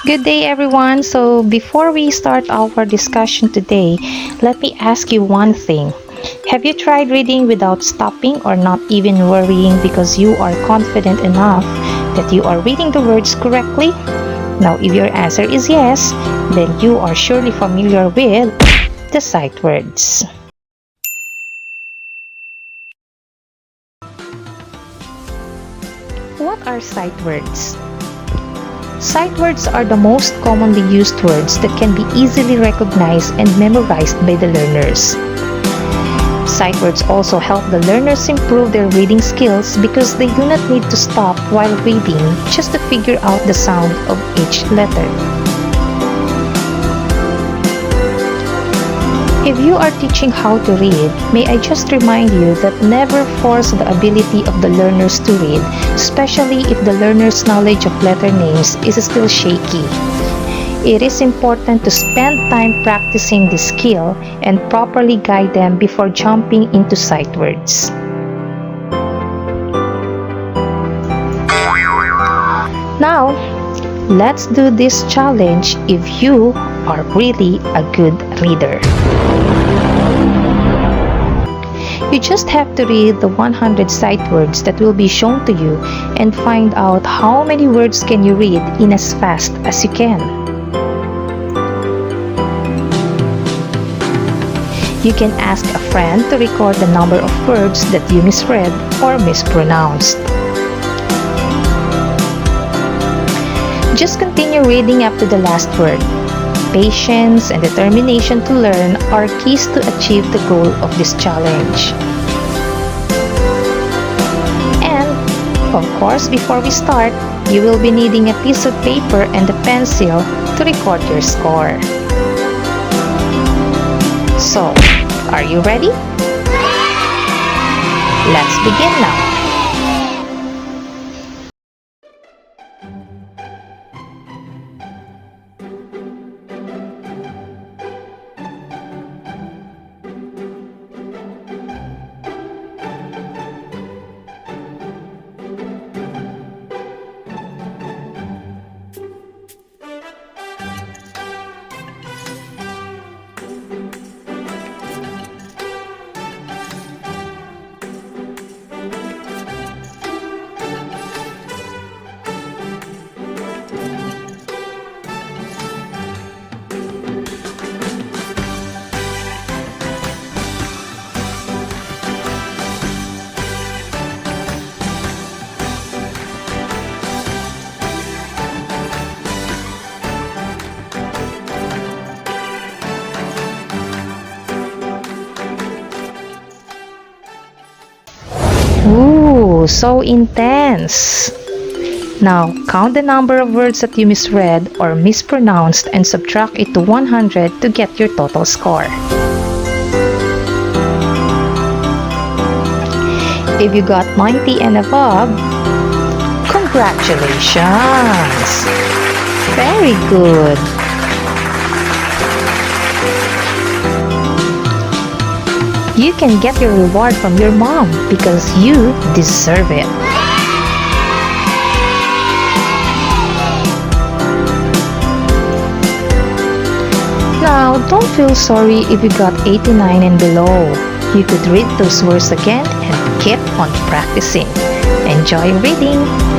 Good day, everyone. So, before we start our discussion today, let me ask you one thing. Have you tried reading without stopping or not even worrying because you are confident enough that you are reading the words correctly? Now, if your answer is yes, then you are surely familiar with the sight words. What are sight words? Sight words are the most commonly used words that can be easily recognized and memorized by the learners. Sight words also help the learners improve their reading skills because they do not need to stop while reading just to figure out the sound of each letter. If you are teaching how to read, may I just remind you that never force the ability of the learners to read, especially if the learner's knowledge of letter names is still shaky. It is important to spend time practicing this skill and properly guide them before jumping into sight words. Now, let's do this challenge if you are really a good reader. You just have to read the 100 sight words that will be shown to you and find out how many words can you read in as fast as you can. You can ask a friend to record the number of words that you misread or mispronounced. Just continue reading up to the last word. Patience and determination to learn are keys to achieve the goal of this challenge. And, of course, before we start, you will be needing a piece of paper and a pencil to record your score. So, are you ready? Let's begin now. Ooh, so intense! Now, count the number of words that you misread or mispronounced and subtract it to 100 to get your total score. If you got 90 and above, congratulations! Very good! You can get your reward from your mom because you deserve it. Now, don't feel sorry if you got 89 and below. You could read those words again and keep on practicing. Enjoy reading!